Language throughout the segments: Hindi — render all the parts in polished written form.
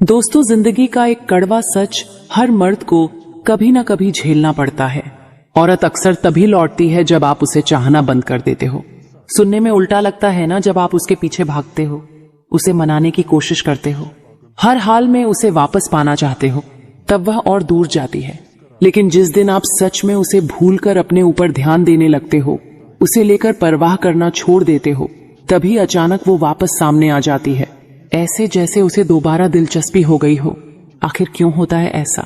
दोस्तों, जिंदगी का एक कड़वा सच हर मर्द को कभी ना कभी झेलना पड़ता है। औरत अक्सर तभी लौटती है जब आप उसे चाहना बंद कर देते हो। सुनने में उल्टा लगता है ना, जब आप उसके पीछे भागते हो, उसे मनाने की कोशिश करते हो, हर हाल में उसे वापस पाना चाहते हो, तब वह और दूर जाती है। लेकिन जिस दिन आप सच में उसे भूलकर अपने ऊपर ध्यान देने लगते हो, उसे लेकर परवाह करना छोड़ देते हो, तभी अचानक वो वापस सामने आ जाती है, ऐसे जैसे उसे दोबारा दिलचस्पी हो गई हो। आखिर क्यों होता है ऐसा?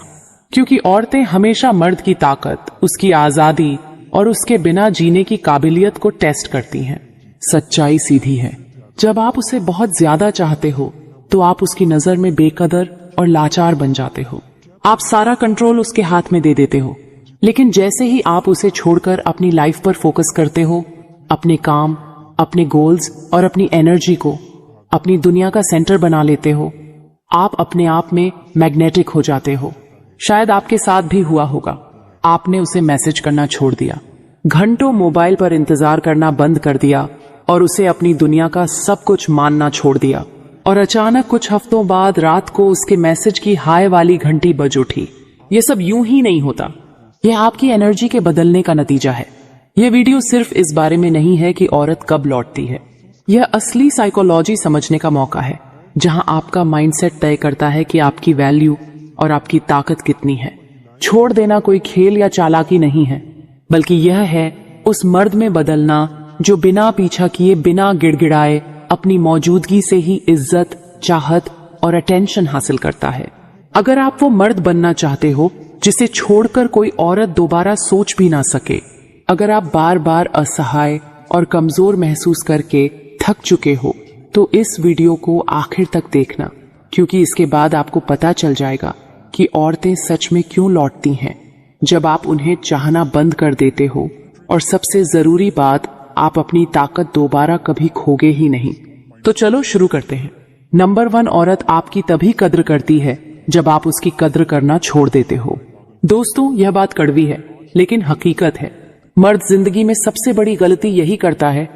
क्योंकि औरतें हमेशा मर्द की ताकत, उसकी आजादी और उसके बिना जीने की काबिलियत को टेस्ट करती हैं। सच्चाई सीधी है, जब आप उसे बहुत ज्यादा चाहते हो तो आप उसकी नजर में बेकदर और लाचार बन जाते हो। आप सारा कंट्रोल उसके हाथ में दे देते हो। लेकिन जैसे ही आप उसे छोड़कर अपनी लाइफ पर फोकस करते हो, अपने काम, अपने गोल्स और अपनी एनर्जी को अपनी दुनिया का सेंटर बना लेते हो, आप अपने आप में मैग्नेटिक हो जाते हो। शायद आपके साथ भी हुआ होगा। आपने उसे मैसेज करना छोड़ दिया, घंटों मोबाइल पर इंतजार करना बंद कर दिया और उसे अपनी दुनिया का सब कुछ मानना छोड़ दिया। और अचानक कुछ हफ्तों बाद रात को उसके मैसेज की हाय वाली घंटी बज उठी। ये सब यूं ही नहीं होता, यह आपकी एनर्जी के बदलने का नतीजा है। यह वीडियो सिर्फ इस बारे में नहीं है कि औरत कब लौटती है। यह असली साइकोलॉजी समझने का मौका है, जहां आपका माइंडसेट तय करता है कि आपकी वैल्यू और आपकी ताकत कितनी है। छोड़ देना कोई खेल या चालाकी नहीं है, बल्कि यह है उस मर्द में बदलना जो बिना पीछा किए, बिना गिड़गिड़ाए अपनी मौजूदगी से ही इज्जत, चाहत और अटेंशन हासिल करता है। अगर आप वो मर्द बनना चाहते हो जिसे छोड़कर कोई औरत दोबारा सोच भी ना सके, अगर आप बार बार असहाय और कमजोर महसूस करके थक चुके हो, तो इस वीडियो को आखिर तक देखना, क्योंकि इसके बाद आपको पता चल जाएगा कि औरतें सच में क्यों लौटती हैं जब आप उन्हें चाहना बंद कर देते हो। और सबसे जरूरी बात, आप अपनी ताकत दोबारा कभी खोगे ही नहीं। तो चलो शुरू करते हैं। नंबर 1, औरत आपकी तभी कद्र करती है जब आप उसकी कद्र करना छोड़ देते हो। दोस्तों, यह बात कड़वी है, लेकिन हकीकत है। मर्द जिंदगी में सबसे बड़ी गलती यही करता है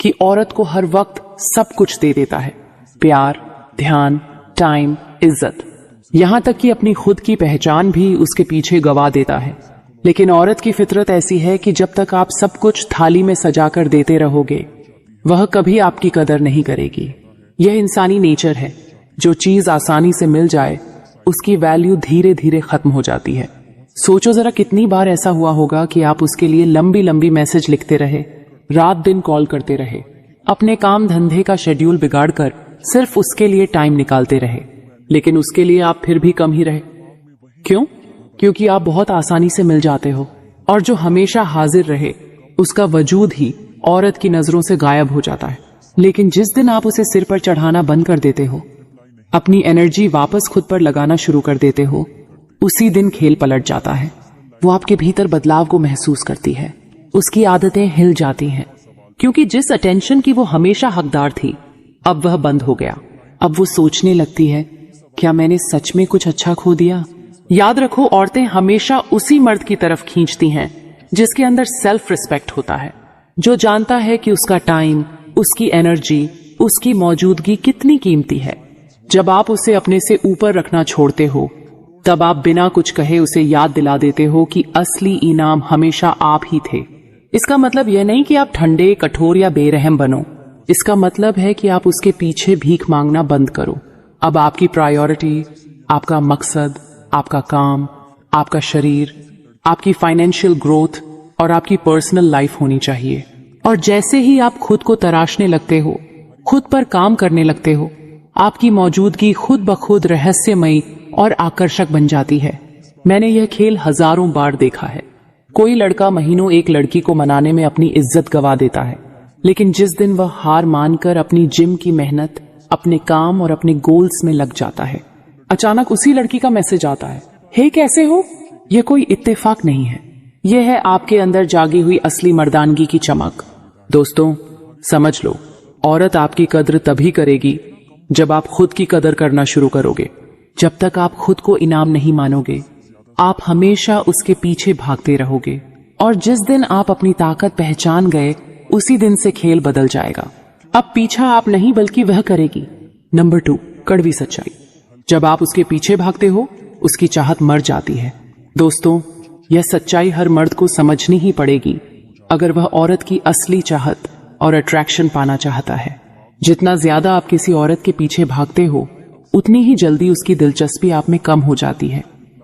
कि औरत को हर वक्त सब कुछ दे देता है, प्यार, ध्यान, टाइम, इज्जत, यहां तक कि अपनी खुद की पहचान भी उसके पीछे गवा देता है। लेकिन औरत की फितरत ऐसी है कि जब तक आप सब कुछ थाली में सजाकर देते रहोगे, वह कभी आपकी कदर नहीं करेगी। यह इंसानी नेचर है। जो चीज आसानी से मिल जाए, उसकी वैल्यू धीरे धीरे खत्म हो जाती है। सोचो जरा, कितनी बार ऐसा हुआ होगा कि आप उसके लिए लंबी लंबी मैसेज लिखते रहे, रात दिन कॉल करते रहे, अपने काम धंधे का शेड्यूल बिगाड़कर सिर्फ उसके लिए टाइम निकालते रहे, लेकिन उसके लिए आप फिर भी कम ही रहे। क्यों? क्योंकि आप बहुत आसानी से मिल जाते हो, और जो हमेशा हाजिर रहे, उसका वजूद ही औरत की नजरों से गायब हो जाता है। लेकिन जिस दिन आप उसे सिर पर चढ़ाना बंद कर देते हो, अपनी एनर्जी वापस खुद पर लगाना शुरू कर देते हो, उसी दिन खेल पलट जाता है। वो आपके भीतर बदलाव को महसूस करती है, उसकी आदतें हिल जाती हैं, क्योंकि जिस अटेंशन की वो हमेशा हकदार थी, अब वह बंद हो गया। अब वो सोचने लगती है, क्या मैंने सच में कुछ अच्छा खो दिया? याद रखो, औरतें हमेशा उसी मर्द की तरफ खींचती हैं जिसके अंदर सेल्फ रिस्पेक्ट होता है, जो जानता है कि उसका टाइम, उसकी एनर्जी, उसकी मौजूदगी कितनी कीमती है। जब आप उसे अपने से ऊपर रखना छोड़ते हो, तब आप बिना कुछ कहे उसे याद दिला देते हो कि असली इनाम हमेशा आप ही थे। इसका मतलब यह नहीं कि आप ठंडे, कठोर या बेरहम बनो। इसका मतलब है कि आप उसके पीछे भीख मांगना बंद करो। अब आपकी प्रायोरिटी, आपका मकसद, आपका काम, आपका शरीर, आपकी फाइनेंशियल ग्रोथ और आपकी पर्सनल लाइफ होनी चाहिए। और जैसे ही आप खुद को तराशने लगते हो, खुद पर काम करने लगते हो, आपकी मौजूदगी खुद ब खुद रहस्यमयी और आकर्षक बन जाती है। मैंने यह खेल हजारों बार देखा है। कोई लड़का महीनों एक लड़की को मनाने में अपनी इज्जत गवा देता है, लेकिन जिस दिन वह हार मानकर अपनी जिम की मेहनत, अपने काम और अपने गोल्स में लग जाता है, अचानक उसी लड़की का मैसेज आता है, हे कैसे हो? यह कोई इत्तेफाक नहीं है, यह है आपके अंदर जागी हुई असली मर्दानगी की चमक। दोस्तों, समझ लो, औरत आपकी कद्र तभी करेगी जब आप खुद की कदर करना शुरू करोगे। जब तक आप खुद को इनाम नहीं मानोगे, आप हमेशा उसके पीछे भागते रहोगे, और जिस दिन आप अपनी ताकत पहचान गए, उसी दिन से खेल बदल जाएगा। अब पीछा आप नहीं, बल्कि वह करेगी। नंबर 2, कड़वी सच्चाई। जब आप उसके पीछे भागते हो उसकी चाहत मर जाती है। दोस्तों, यह सच्चाई हर मर्द को समझनी ही पड़ेगी अगर वह औरत की असली चाहत और अट्रैक्शन पाना चाहता है। जितना ज्यादा आप किसी औरत के पीछे भागते हो उतनी ही जल्दी उसकी दिलचस्पी आप में कम हो जाती है।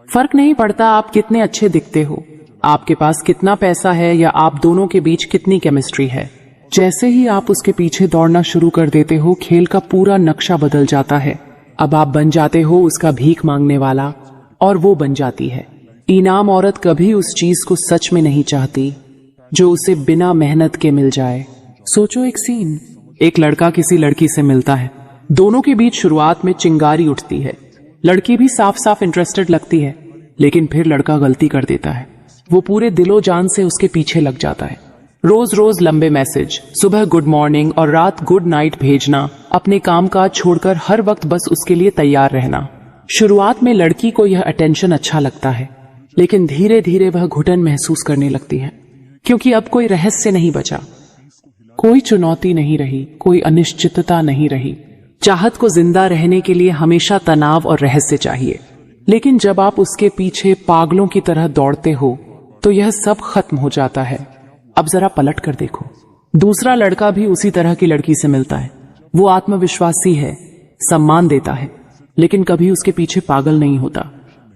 फर्क नहीं पड़ता आप कितने अच्छे दिखते हो, आपके पास कितना पैसा है या आप दोनों के बीच कितनी केमिस्ट्री है। जैसे ही आप उसके पीछे दौड़ना शुरू कर देते हो खेल का पूरा नक्शा बदल जाता है। अब आप बन जाते हो उसका भीख मांगने वाला और वो बन जाती है इनाम। औरत कभी उस चीज को सच में नहीं चाहती जो उसे बिना मेहनत के मिल जाए। सोचो एक सीन, एक लड़का किसी लड़की से मिलता है, दोनों के बीच शुरुआत में चिंगारी उठती है, लड़की भी साफ साफ इंटरेस्टेड लगती है, लेकिन फिर लड़का गलती कर देता है। वो पूरे दिलो जान से उसके पीछे लग जाता है। रोज रोज लंबे मैसेज, सुबह गुड मॉर्निंग और रात गुड नाइट भेजना, अपने कामकाज छोड़कर हर वक्त बस उसके लिए तैयार रहना। शुरुआत में लड़की को यह अटेंशन अच्छा लगता है, लेकिन धीरे धीरे वह घुटन महसूस करने लगती है, क्योंकि अब कोई रहस्य नहीं बचा, कोई चुनौती नहीं रही, कोई अनिश्चितता नहीं रही। चाहत को जिंदा रहने के लिए हमेशा तनाव और रहस्य चाहिए, लेकिन जब आप उसके पीछे पागलों की तरह दौड़ते हो तो यह सब खत्म हो जाता है। अब जरा पलट कर देखो, दूसरा लड़का भी उसी तरह की लड़की से मिलता है। वो आत्मविश्वासी है, सम्मान देता है, लेकिन कभी उसके पीछे पागल नहीं होता।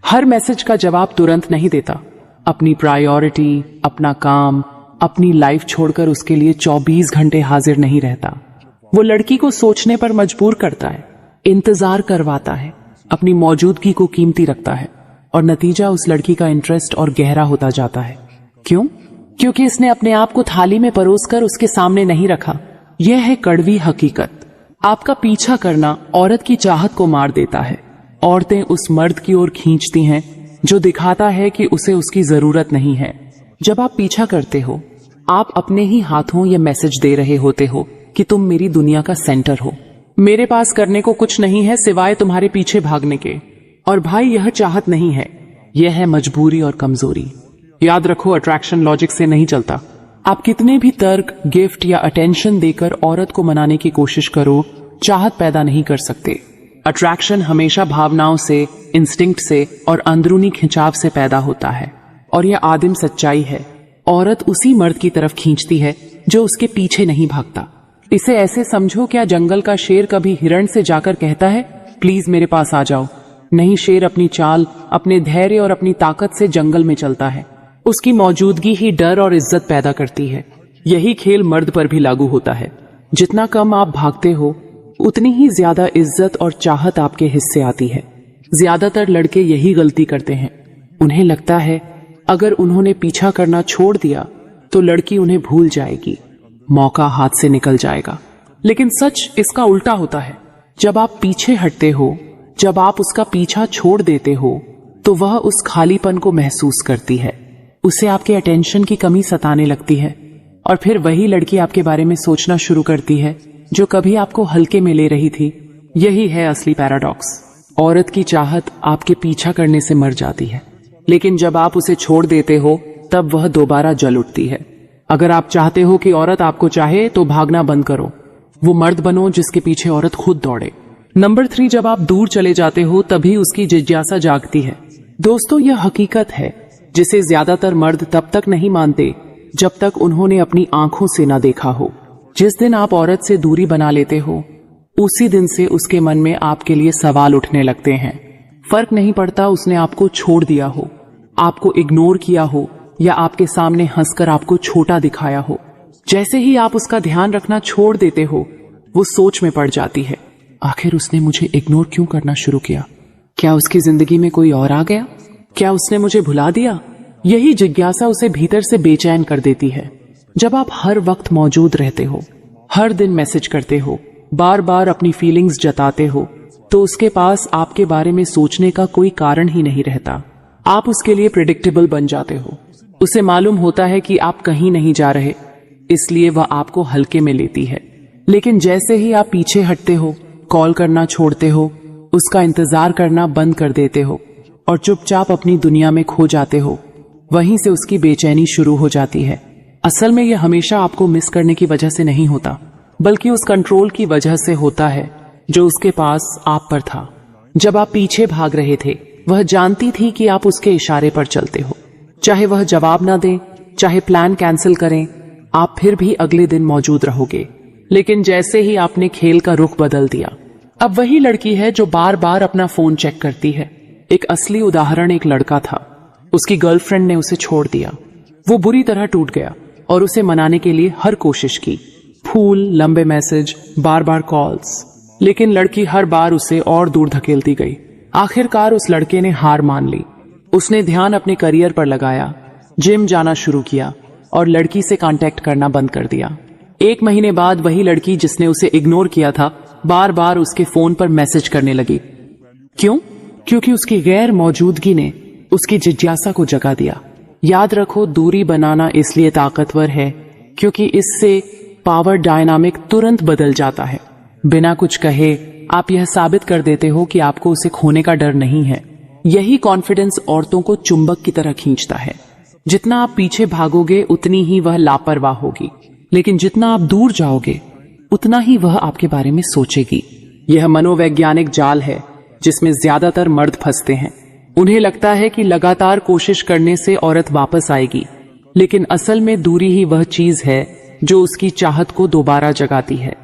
हर मैसेज का जवाब तुरंत नहीं देता, अपनी प्रायोरिटी, अपना काम, अपनी लाइफ छोड़कर उसके लिए 24 घंटे हाजिर नहीं रहता। वो लड़की को सोचने पर मजबूर करता है, इंतजार करवाता है, अपनी मौजूदगी को कीमती रखता है, और नतीजा उस लड़की का इंटरेस्ट और गहरा होता जाता है। क्यों? क्योंकि इसने अपने आप को थाली में परोसकर उसके सामने नहीं रखा। यह है कड़वी हकीकत। आपका पीछा करना औरत की चाहत को मार देता है। औरतें उस मर्द की ओर खींचती हैं जो दिखाता है कि उसे उसकी जरूरत नहीं है। जब आप पीछा करते हो, आप अपने ही हाथों यह मैसेज दे रहे होते हो कि तुम मेरी दुनिया का सेंटर हो, मेरे पास करने को कुछ नहीं है सिवाय तुम्हारे पीछे भागने के। और भाई, यह चाहत नहीं है, यह है मजबूरी और कमजोरी। याद रखो, अट्रैक्शन लॉजिक से नहीं चलता। आप कितने भी तर्क, गिफ्ट या अटेंशन देकर औरत को मनाने की कोशिश करो, चाहत पैदा नहीं कर सकते। अट्रैक्शन हमेशा भावनाओं से, इंस्टिंक्ट से और अंदरूनी खिंचाव से पैदा होता है, और यह आदिम सच्चाई है। औरत उसी मर्द की तरफ खींचती है जो उसके पीछे नहीं भागता। इसे ऐसे समझो, क्या जंगल का शेर कभी हिरण से जाकर कहता है प्लीज मेरे पास आ जाओ? नहीं, शेर अपनी चाल, अपने धैर्य और अपनी ताकत से जंगल में चलता है। उसकी मौजूदगी ही डर और इज्जत पैदा करती है। यही खेल मर्द पर भी लागू होता है। जितना कम आप भागते हो उतनी ही ज्यादा इज्जत और चाहत आपके हिस्से आती है। ज्यादातर लड़के यही गलती करते हैं। उन्हें लगता है अगर उन्होंने पीछा करना छोड़ दिया तो लड़की उन्हें भूल जाएगी, मौका हाथ से निकल जाएगा। लेकिन सच इसका उल्टा होता है। जब आप पीछे हटते हो, जब आप उसका पीछा छोड़ देते हो, तो वह उस खालीपन को महसूस करती है। उसे आपके अटेंशन की कमी सताने लगती है, और फिर वही लड़की आपके बारे में सोचना शुरू करती है जो कभी आपको हल्के में ले रही थी। यही है असली पैराडॉक्स। औरत की चाहत आपके पीछा करने से मर जाती है, लेकिन जब आप उसे छोड़ देते हो तब वह दोबारा जल उठती है। अगर आप चाहते हो कि औरत आपको चाहे तो भागना बंद करो, वो मर्द बनो जिसके पीछे औरत खुद दौड़े। नंबर 3, जब आप दूर चले जाते हो तभी उसकी जिज्ञासा जागती है। दोस्तों, यह हकीकत है जिसे ज्यादातर मर्द तब तक नहीं मानते जब तक उन्होंने अपनी आंखों से ना देखा हो। जिस दिन आप औरत से दूरी बना लेते हो, उसी दिन से उसके मन में आपके लिए सवाल उठने लगते हैं। फर्क नहीं पड़ता उसने आपको छोड़ दिया हो, आपको इग्नोर किया हो, या आपके सामने हंसकर आपको छोटा दिखाया हो। जैसे ही आप उसका ध्यान रखना छोड़ देते हो, वो सोच में पड़ जाती है, आखिर उसने मुझे इग्नोर क्यों करना शुरू किया? क्या उसकी जिंदगी में कोई और आ गया? क्या उसने मुझे भुला दिया? यही जिज्ञासा उसे भीतर से बेचैन कर देती है। जब आप हर वक्त मौजूद रहते हो, हर दिन मैसेज करते हो, बार बार अपनी फीलिंग्स जताते हो, तो उसके पास आपके बारे में सोचने का कोई कारण ही नहीं रहता। आप उसके लिए प्रेडिक्टेबल बन जाते हो। उसे मालूम होता है कि आप कहीं नहीं जा रहे, इसलिए वह आपको हल्के में लेती है। लेकिन जैसे ही आप पीछे हटते हो, कॉल करना छोड़ते हो, उसका इंतजार करना बंद कर देते हो और चुपचाप अपनी दुनिया में खो जाते हो, वहीं से उसकी बेचैनी शुरू हो जाती है। असल में यह हमेशा आपको मिस करने की वजह से नहीं होता, बल्कि उस कंट्रोल की वजह से होता है जो उसके पास आप पर था। जब आप पीछे भाग रहे थे वह जानती थी कि आप उसके इशारे पर चलते हो। चाहे वह जवाब ना दे, चाहे प्लान कैंसिल करें, आप फिर भी अगले दिन मौजूद रहोगे। लेकिन जैसे ही आपने खेल का रुख बदल दिया, अब वही लड़की है जो बार बार अपना फोन चेक करती है। एक असली उदाहरण एक लड़का था। उसकी गर्लफ्रेंड ने उसे छोड़ दिया। वो बुरी तरह टूट गया और उसे मनाने के लिए हर कोशिश की, फूल, लंबे मैसेज, बार बार कॉल्स, लेकिन लड़की हर बार उसे और दूर धकेलती गई। आखिरकार उस लड़के ने हार मान ली। उसने ध्यान अपने करियर पर लगाया, जिम जाना शुरू किया और लड़की से कांटेक्ट करना बंद कर दिया। 1 महीने बाद वही लड़की जिसने उसे इग्नोर किया था बार बार उसके फोन पर मैसेज करने लगी। क्यों? क्योंकि उसकी गैर मौजूदगी ने उसकी जिज्ञासा को जगा दिया। याद रखो, दूरी बनाना इसलिए ताकतवर है क्योंकि इससे पावर डायनामिक तुरंत बदल जाता है। बिना कुछ कहे आप यह साबित कर देते हो कि आपको उसे खोने का डर नहीं है। यही कॉन्फिडेंस औरतों को चुंबक की तरह खींचता है। जितना आप पीछे भागोगे उतनी ही वह लापरवाह होगी, लेकिन जितना आप दूर जाओगे उतना ही वह आपके बारे में सोचेगी। यह मनोवैज्ञानिक जाल है जिसमें ज्यादातर मर्द फंसते हैं। उन्हें लगता है कि लगातार कोशिश करने से औरत वापस आएगी, लेकिन असल में दूरी ही वह चीज है जो उसकी चाहत को दोबारा जगाती है।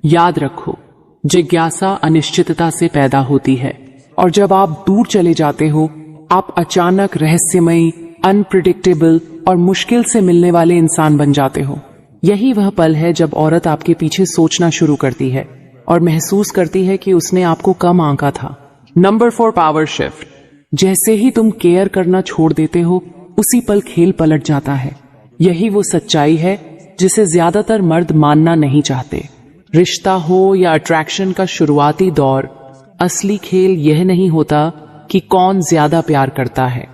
याद रखो, जिज्ञासा अनिश्चितता से पैदा होती है और जब आप दूर चले जाते हो आप अचानक रहस्यमयी, अनप्रिडिक्टेबल और मुश्किल से मिलने वाले इंसान बन जाते हो। यही वह पल है जब औरत आपके पीछे सोचना शुरू करती है और महसूस करती है कि उसने आपको कम आंका था। Number 4, power shift. जैसे ही तुम केयर करना छोड़ देते हो उसी पल खेल पलट जाता है। यही वो सच्चाई है जिसे ज्यादातर मर्द मानना नहीं चाहते। रिश्ता हो या अट्रैक्शन का शुरुआती दौर, असली खेल यह नहीं होता कि कौन ज्यादा प्यार करता है,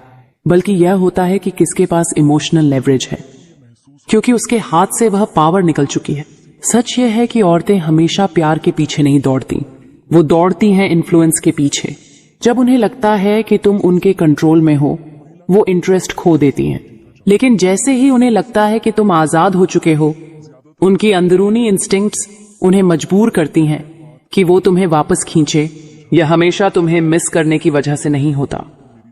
बल्कि यह होता है कि किसके पास इमोशनल लेवरेज है, क्योंकि उसके हाथ से वह पावर निकल चुकी है। सच यह है कि औरतें हमेशा प्यार के पीछे नहीं दौड़ती, वो दौड़ती हैं इन्फ्लुएंस के पीछे। जब उन्हें लगता है कि तुम उनके कंट्रोल में हो, वो इंटरेस्ट खो देती हैं। लेकिन जैसे ही उन्हें लगता है कि तुम आजाद हो चुके हो, उनकी अंदरूनी इंस्टिंक्ट्स उन्हें मजबूर करती हैं कि वो तुम्हें वापस खींचे। यह हमेशा तुम्हें मिस करने की वजह से नहीं होता,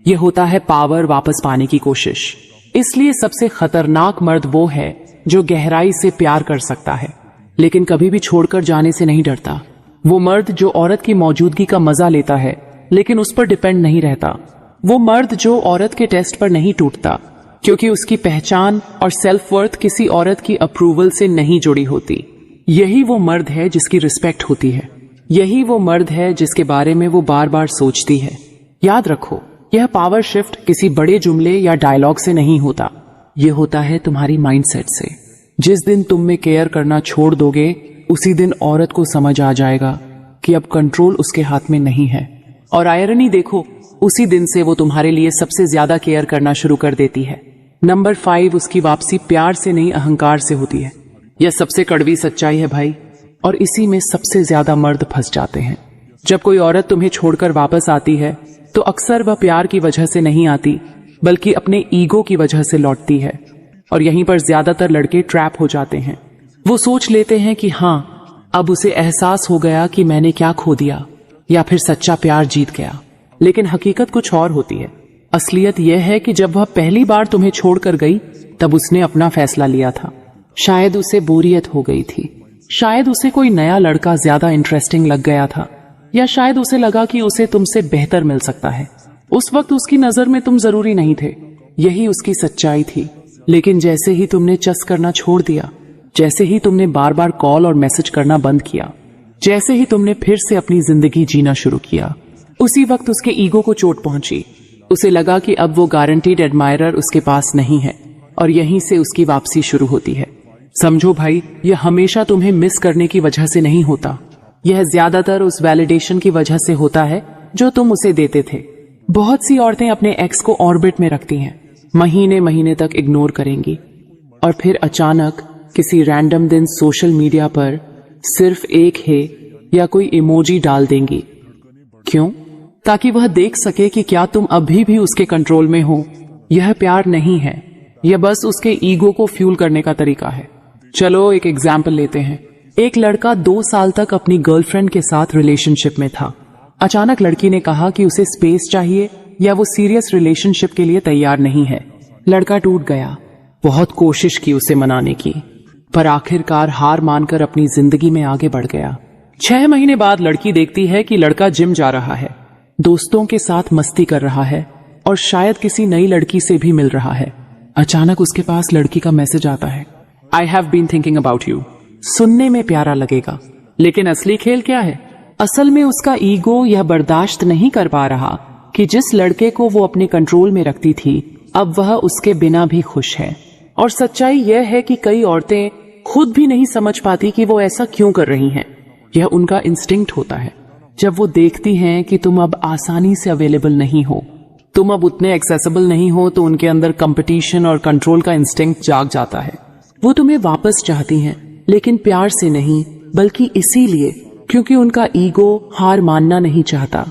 यह होता है पावर वापस पाने की कोशिश। इसलिए सबसे खतरनाक मर्द वो है जो गहराई से प्यार कर सकता है लेकिन कभी भी छोड़कर जाने से नहीं डरता। वो मर्द जो औरत की मौजूदगी का मजा लेता है लेकिन उस पर डिपेंड नहीं रहता। वो मर्द जो औरत के टेस्ट पर नहीं टूटता क्योंकि उसकी पहचान और सेल्फ वर्थ किसी औरत की अप्रूवल से नहीं जुड़ी होती। यही वो मर्द है जिसकी रिस्पेक्ट होती है। यही वो मर्द है जिसके बारे में वो बार बार सोचती है। याद रखो, यह पावर शिफ्ट किसी बड़े जुमले या डायलॉग से नहीं होता, यह होता है तुम्हारी माइंडसेट से। जिस दिन तुम में केयर करना छोड़ दोगे उसी दिन औरत को समझ आ जाएगा कि अब कंट्रोल उसके हाथ में नहीं है। और आयरनी देखो, उसी दिन से वो तुम्हारे लिए सबसे ज्यादा केयर करना शुरू कर देती है। नंबर 5, उसकी वापसी प्यार से नहीं अहंकार से होती है। यह सबसे कड़वी सच्चाई है भाई, और इसी में सबसे ज्यादा मर्द फंस जाते हैं। जब कोई औरत तुम्हें छोड़कर वापस आती है तो अक्सर वह प्यार की वजह से नहीं आती बल्कि अपने ईगो की वजह से लौटती है। और यहीं पर ज्यादातर लड़के ट्रैप हो जाते हैं। वो सोच लेते हैं कि हाँ, अब उसे एहसास हो गया कि मैंने क्या खो दिया, या फिर सच्चा प्यार जीत गया। लेकिन हकीकत कुछ और होती है। असलियत यह है कि जब वह पहली बार तुम्हें छोड़कर गई तब उसने अपना फैसला लिया था। शायद उसे बोरियत हो गई थी, शायद उसे कोई नया लड़का ज्यादा इंटरेस्टिंग लग गया था, या शायद उसे लगा कि उसे तुमसे बेहतर मिल सकता है। उस वक्त उसकी नजर में तुम जरूरी नहीं थे, यही उसकी सच्चाई थी। लेकिन जैसे ही तुमने चस करना छोड़ दिया, जैसे ही तुमने बार बार कॉल और मैसेज करना बंद किया, जैसे ही तुमने फिर से अपनी जिंदगी जीना शुरू किया, उसी वक्त उसके ईगो को चोट पहुंची। उसे लगा कि अब वो गारंटीड एडमायरर उसके पास नहीं है, और यहीं से उसकी वापसी शुरू होती है। समझो भाई, यह हमेशा तुम्हें मिस करने की वजह से नहीं होता, यह ज्यादातर उस वैलिडेशन की वजह से होता है जो तुम उसे देते थे। बहुत सी औरतें अपने एक्स को ऑर्बिट में रखती हैं, महीने महीने तक इग्नोर करेंगी, और फिर अचानक किसी रैंडम दिन सोशल मीडिया पर सिर्फ एक है या कोई इमोजी डाल देंगी। क्यों? ताकि वह देख सके कि क्या तुम अभी भी उसके कंट्रोल में हो। यह प्यार नहीं है, यह बस उसके ईगो को फ्यूल करने का तरीका है। चलो एक एग्जाम्पल लेते हैं। एक लड़का 2 साल तक अपनी गर्लफ्रेंड के साथ रिलेशनशिप में था। अचानक लड़की ने कहा कि उसे स्पेस चाहिए या वो सीरियस रिलेशनशिप के लिए तैयार नहीं है। लड़का टूट गया। बहुत कोशिश की उसे मनाने की, पर आखिरकार हार मानकर अपनी जिंदगी में आगे बढ़ गया। 6 महीने बाद लड़की देखती है कि लड़का जिम जा रहा है, दोस्तों के साथ मस्ती कर रहा है और शायद किसी नई लड़की से भी मिल रहा है। अचानक उसके पास लड़की का मैसेज आता है, I have been thinking about you. सुनने में प्यारा लगेगा, लेकिन असली खेल क्या है? असल में उसका ईगो यह बर्दाश्त नहीं कर पा रहा कि जिस लड़के को वो अपने कंट्रोल में रखती थी, अब वह उसके बिना भी खुश है। और सच्चाई यह है कि कई औरतें खुद भी नहीं समझ पाती कि वो ऐसा क्यों कर रही हैं। यह उनका इंस्टिंक्ट होता है। जब वो देखती हैं कि तुम अब आसानी से अवेलेबल नहीं हो, तुम अब उतने एक्सेसिबल नहीं हो, तो उनके अंदर कंपटीशन और कंट्रोल का इंस्टिंक्ट जाग जाता है। वो तुम्हें वापस चाहती हैं, लेकिन प्यार से नहीं, बल्कि इसीलिए क्योंकि उनका ईगो हार मानना नहीं चाहता।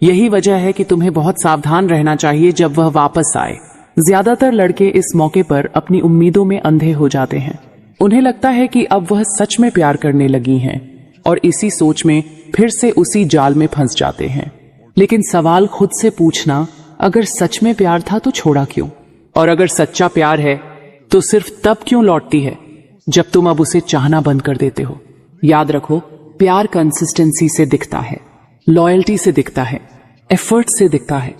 यही वजह है कि तुम्हें बहुत सावधान रहना चाहिए जब वह वापस आए। ज्यादातर लड़के इस मौके पर अपनी उम्मीदों में अंधे हो जाते हैं। उन्हें लगता है कि अब वह सच में प्यार करने लगी हैं और इसी सोच में फिर से उसी जाल में फंस जाते हैं। लेकिन सवाल खुद से पूछना, अगर सच में प्यार था तो छोड़ा क्यों? और अगर सच्चा प्यार है तो सिर्फ तब क्यों लौटती है जब तुम अब उसे चाहना बंद कर देते हो? याद रखो, प्यार कंसिस्टेंसी से दिखता है, लॉयल्टी से दिखता है, एफर्ट से दिखता है।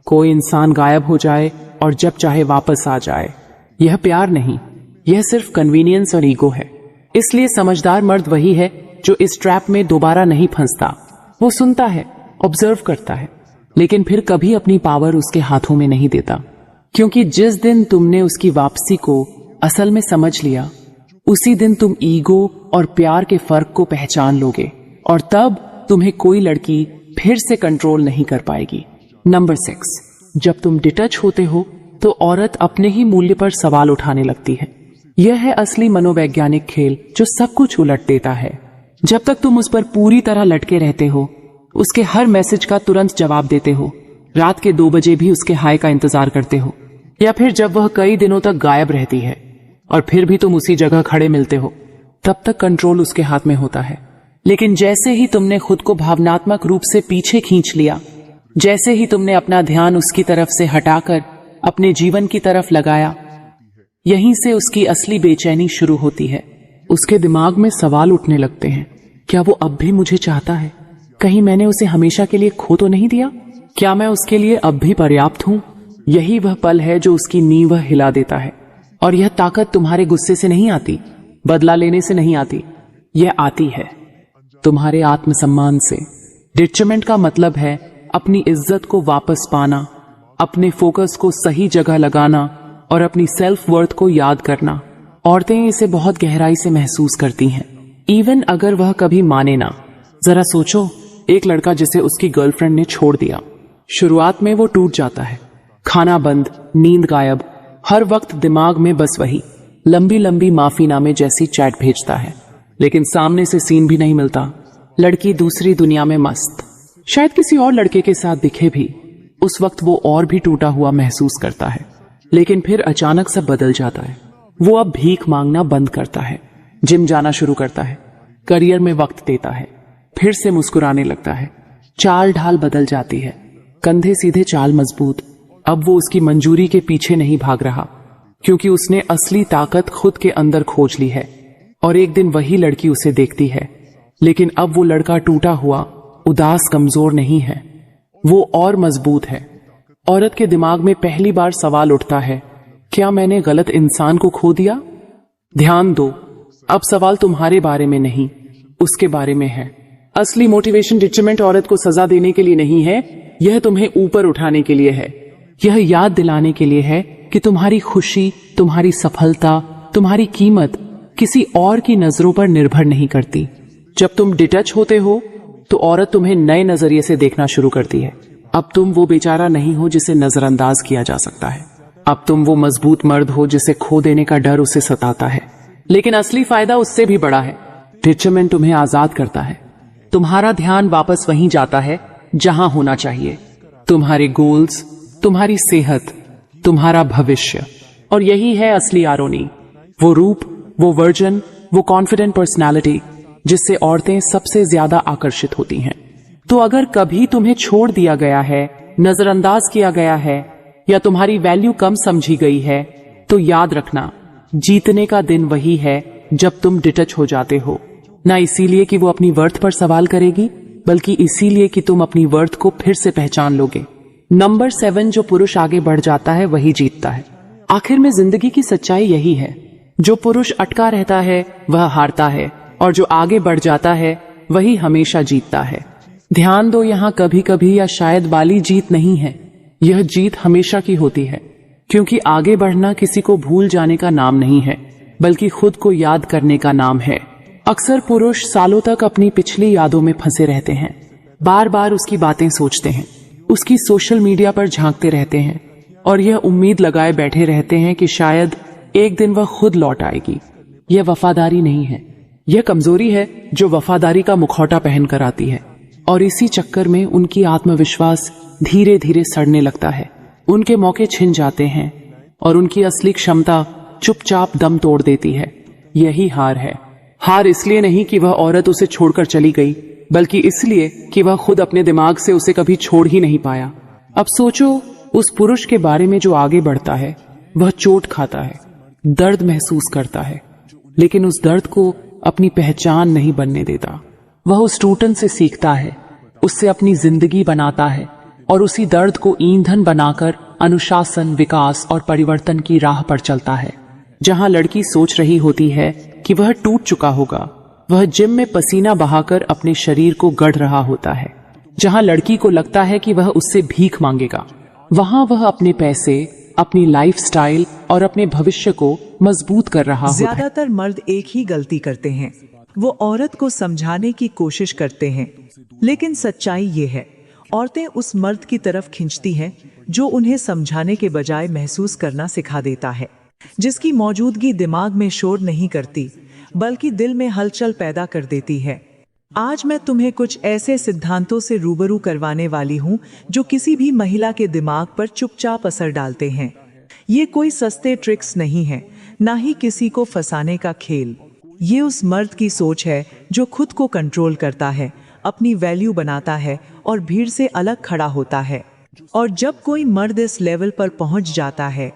कोई इंसान गायब हो जाए और जब चाहे वापस आ जाए, यह प्यार नहीं, यह सिर्फ कन्वीनियंस और ईगो है। इसलिए समझदार मर्द वही है जो इस ट्रैप में दोबारा नहीं फंसता। वो सुनता है, ऑब्जर्व करता है, लेकिन फिर कभी अपनी पावर उसके हाथों में नहीं देता। क्योंकि जिस दिन तुमने उसकी वापसी को असल में समझ लिया, उसी दिन तुम ईगो और प्यार के फर्क को पहचान लोगे और तब तुम्हें कोई लड़की फिर से कंट्रोल नहीं कर पाएगी। नंबर 6, जब तुम डिटच होते हो तो औरत अपने ही मूल्य पर सवाल उठाने लगती है। यह है असली मनोवैज्ञानिक खेल जो सब कुछ उलट देता है। जब तक तुम उस पर पूरी तरह लटके रहते हो, उसके हर मैसेज का तुरंत जवाब देते हो, रात के 2 बजे भी उसके हाय का इंतजार करते हो, या फिर जब वह कई दिनों तक गायब रहती है और फिर भी तुम उसी जगह खड़े मिलते हो, तब तक कंट्रोल उसके हाथ में होता है। लेकिन जैसे ही तुमने खुद को भावनात्मक रूप से पीछे खींच लिया, जैसे ही तुमने अपना ध्यान उसकी तरफ से हटाकर अपने जीवन की तरफ लगाया, यहीं से उसकी असली बेचैनी शुरू होती है। उसके दिमाग में सवाल उठने लगते हैं, क्या वो अब भी मुझे चाहता है? कहीं मैंने उसे हमेशा के लिए खो तो नहीं दिया? क्या मैं उसके लिए अब भी पर्याप्त हूं? यही वह पल है जो उसकी नींव हिला देता है। और यह ताकत तुम्हारे गुस्से से नहीं आती, बदला लेने से नहीं आती, यह आती है तुम्हारे आत्मसम्मान से। डिटचमेंट का मतलब है अपनी इज्जत को वापस पाना, अपने फोकस को सही जगह लगाना और अपनी सेल्फ वर्थ को याद करना। औरतें इसे बहुत गहराई से महसूस करती हैं, इवन अगर वह कभी माने ना। जरा सोचो, एक लड़का जिसे उसकी गर्लफ्रेंड ने छोड़ दिया, शुरुआत में वो टूट जाता है। खाना बंद, नींद गायब, हर वक्त दिमाग में बस वही लंबी लंबी माफीनामे जैसी चैट भेजता है, लेकिन सामने से सीन भी नहीं मिलता। लड़की दूसरी दुनिया में मस्त, शायद किसी और लड़के के साथ दिखे भी। उस वक्त वो और भी टूटा हुआ महसूस करता है, लेकिन फिर अचानक सब बदल जाता है। वो अब भीख मांगना बंद करता है, जिम जाना शुरू करता है, करियर में वक्त देता है, फिर से मुस्कुराने लगता है। चाल ढाल बदल जाती है, कंधे सीधे, चाल मजबूत। अब वो उसकी मंजूरी के पीछे नहीं भाग रहा, क्योंकि उसने असली ताकत खुद के अंदर खोज ली है। और एक दिन वही लड़की उसे देखती है, लेकिन अब वो लड़का टूटा हुआ, उदास, कमजोर नहीं है, वो और मजबूत है। औरत के दिमाग में पहली बार सवाल उठता है, क्या मैंने गलत इंसान को खो दिया? ध्यान दो, अब सवाल तुम्हारे बारे में नहीं, उसके बारे में है। असली मोटिवेशन डिटचमेंट औरत को सजा देने के लिए नहीं है, यह तुम्हें ऊपर उठाने के लिए है। यह याद दिलाने के लिए है कि तुम्हारी खुशी, तुम्हारी सफलता, तुम्हारी कीमत किसी और की नजरों पर निर्भर नहीं करती। जब तुम डिटच होते हो तो औरत तुम्हें नए नजरिए से देखना शुरू करती है। अब तुम वो बेचारा नहीं हो जिसे नजरअंदाज किया जा सकता है। अब तुम वो मजबूत मर्द हो जिसे खो देने का डर उसे सताता है। लेकिन असली फायदा उससे भी बड़ा है। डिटचमेंट तुम्हें आजाद करता है। तुम्हारा ध्यान वापस वहीं जाता है जहां होना चाहिए, तुम्हारे गोल्स, तुम्हारी सेहत, तुम्हारा भविष्य। और यही है असली आरोनी, वो रूप, वो वर्जन, वो कॉन्फिडेंट पर्सनालिटी जिससे औरतें सबसे ज्यादा आकर्षित होती हैं। तो अगर कभी तुम्हें छोड़ दिया गया है, नजरअंदाज किया गया है या तुम्हारी वैल्यू कम समझी गई है, तो याद रखना, जीतने का दिन वही है जब तुम डिटच हो जाते हो। ना इसीलिए कि वो अपनी वर्थ पर सवाल करेगी, बल्कि इसीलिए कि तुम अपनी वर्थ को फिर से पहचान लोगे। नंबर 7, जो पुरुष आगे बढ़ जाता है वही जीतता है। आखिर में जिंदगी की सच्चाई यही है, जो पुरुष अटका रहता है वह हारता है, और जो आगे बढ़ जाता है वही हमेशा जीतता है। ध्यान दो, यहाँ कभी कभी या शायद वाली जीत नहीं है, यह जीत हमेशा की होती है, क्योंकि आगे बढ़ना किसी को भूल जाने का नाम नहीं है, बल्कि खुद को याद करने का नाम है। अक्सर पुरुष सालों तक अपनी पिछली यादों में फंसे रहते हैं, बार बार उसकी बातें सोचते हैं, उसकी सोशल मीडिया पर झांकते रहते हैं और यह उम्मीद लगाए बैठे रहते हैं कि शायद एक दिन वह खुद लौट आएगी। यह वफादारी नहीं है, यह कमजोरी है जो वफादारी का मुखौटा पहन कर आती है, और इसी चक्कर में उनकी आत्मविश्वास धीरे धीरे सड़ने लगता है। उनके मौके छिन जाते हैं और उनकी असली क्षमता चुपचाप दम तोड़ देती है। यही हार है। हार इसलिए नहीं कि वह औरत उसे छोड़कर चली गई, बल्कि इसलिए कि वह खुद अपने दिमाग से उसे कभी छोड़ ही नहीं पाया। अब सोचो, उस पुरुष के बारे में जो आगे बढ़ता है, वह चोट खाता है, दर्द महसूस करता है, लेकिन उस दर्द को अपनी पहचान नहीं बनने देता। वह उस टूटन से सीखता है, उससे अपनी जिंदगी बनाता है और उसी दर्द को ईंधन बनाकर अनुशासन, विकास और परिवर्तन की राह पर चलता है। जहां लड़की सोच रही होती है कि वह टूट चुका होगा, वह जिम में पसीना बहाकर अपने शरीर को गढ़ रहा होता है। जहां लड़की को लगता है कि वह उससे भीख मांगेगा, वहां वह अपने पैसे, अपनी लाइफस्टाइल और अपने भविष्य को मजबूत कर रहा होता है। ज्यादातर मर्द एक ही गलती करते हैं, वो औरत को समझाने की कोशिश करते हैं, लेकिन सच्चाई ये है, औरतें उस मर्द की तरफ खींचती हैं जो उन्हें समझाने के बजाय महसूस करना सिखा देता है, जिसकी मौजूदगी दिमाग में शोर नहीं करती बल्कि दिल में हलचल पैदा कर देती है। आज मैं तुम्हें कुछ ऐसे सिद्धांतों से रूबरू करवाने वाली हूं जो किसी भी महिला के दिमाग पर चुपचाप असर डालते हैं। ये कोई सस्ते ट्रिक्स नहीं है, ना ही किसी को फंसाने का खेल। ये उस मर्द की सोच है जो खुद को कंट्रोल करता है, अपनी वैल्यू बनाता है और भीड़ से अलग खड़ा होता है। और जब कोई मर्द इस लेवल पर पहुंच जाता है,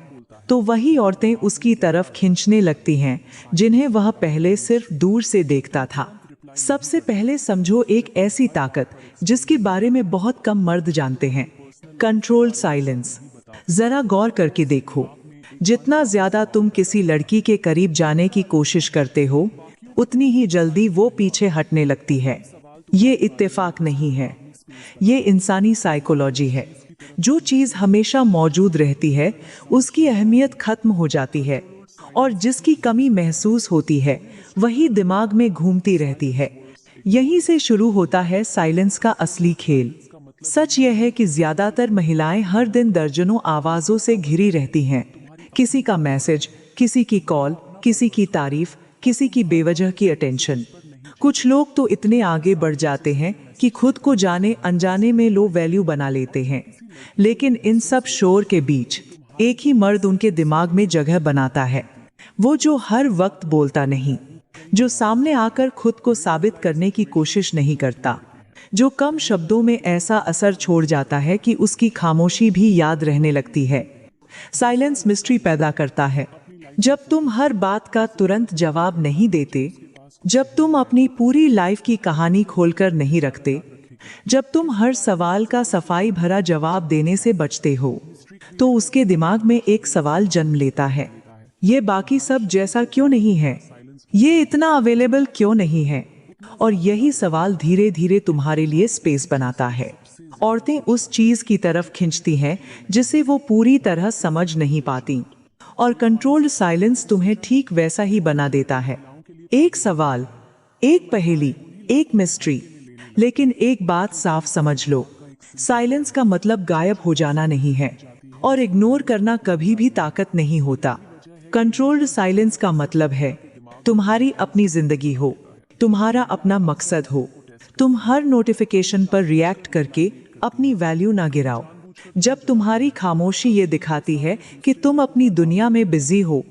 तो वही औरतें उसकी तरफ खींचने लगती हैं जिन्हें वह पहले सिर्फ दूर से देखता था। सबसे पहले समझो एक ऐसी ताकत जिसके बारे में बहुत कम मर्द जानते हैं, कंट्रोल्ड साइलेंस। जरा गौर करके देखो, जितना ज्यादा तुम किसी लड़की के करीब जाने की कोशिश करते हो, उतनी ही जल्दी वो पीछे हटने लगती है। ये इत्तेफाक नहीं है, ये इंसानी साइकोलॉजी है। जो चीज हमेशा मौजूद रहती है उसकी अहमियत खत्म हो जाती है, और जिसकी कमी महसूस होती है वही दिमाग में घूमती रहती है। यहीं से शुरू होता है साइलेंस का असली खेल। सच यह है कि ज्यादातर महिलाएं हर दिन दर्जनों आवाजों से घिरी रहती हैं। किसी का मैसेज, किसी की कॉल, किसी की तारीफ, किसी की बेवजह की अटेंशन। कुछ लोग तो इतने आगे बढ़ जाते हैं कि खुद को जाने अनजाने में लो वैल्यू बना लेते हैं, लेकिन इन सब शोर के बीच एक ही मर्द उनके दिमाग में जगह बनाता है। वो जो हर वक्त बोलता नहीं, जो सामने आकर खुद को साबित करने की कोशिश नहीं करता, जो कम शब्दों में ऐसा असर छोड़ जाता है कि उसकी खामोशी भी याद रहने लगती है। साइलेंस मिस्ट्री पैदा करता है। जब तुम हर बात का तुरंत जवाब नहीं देते, जब तुम अपनी पूरी लाइफ की कहानी खोलकर नहीं रखते, जब तुम हर सवाल का सफाई भरा जवाब देने से बचते हो, तो उसके दिमाग में एक सवाल जन्म लेता है, ये बाकी सब जैसा क्यों नहीं है, ये इतना अवेलेबल क्यों नहीं है। और यही सवाल धीरे धीरे तुम्हारे लिए स्पेस बनाता है। औरतें उस चीज की तरफ खींचती हैं जिसे वो पूरी तरह समझ नहीं पाती, और कंट्रोल्ड साइलेंस तुम्हें ठीक वैसा ही बना देता है। एक सवाल, एक पहेली, एक मिस्ट्री। लेकिन एक बात साफ समझ लो, साइलेंस का मतलब गायब हो जाना नहीं है, और इग्नोर करना कभी भी ताकत नहीं होता। कंट्रोल्ड साइलेंस का मतलब है तुम्हारी अपनी जिंदगी हो, तुम्हारा अपना मकसद हो। तुम हर नोटिफिकेशन पर रिएक्ट करके अपनी वैल्यू ना गिराओ। जब तुम्हारी खामोशी ये दिखाती है कि तुम अपनी दुनिया में बिजी हो,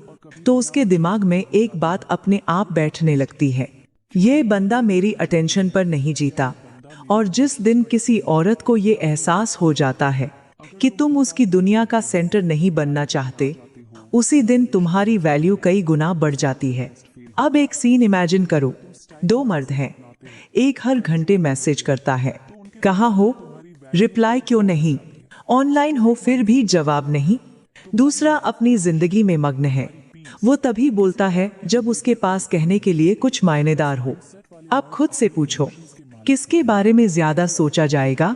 तो उसके दिमाग में एक बात अपने आप बैठने लगती है, ये बंदा मेरी अटेंशन पर नहीं जीता। और जिस दिन किसी औरत को ये एहसास हो जाता है कि तुम उसकी दुनिया का सेंटर नहीं बनना चाहते, उसी दिन तुम्हारी वैल्यू कई गुना बढ़ जाती है। अब एक सीन इमेजिन करो। दो मर्द हैं, एक हर घंटे मैसेज करता है, कहाँ हो, रिप्लाई क्यों नहीं, ऑनलाइन हो फिर भी जवाब नहीं। दूसरा अपनी जिंदगी में मग्न है, वो तभी बोलता है जब उसके पास कहने के लिए कुछ मायनेदार हो। अब खुद से पूछो, किसके बारे में ज्यादा सोचा जाएगा,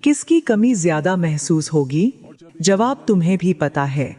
किसकी कमी ज्यादा महसूस होगी? जवाब तुम्हें भी पता है।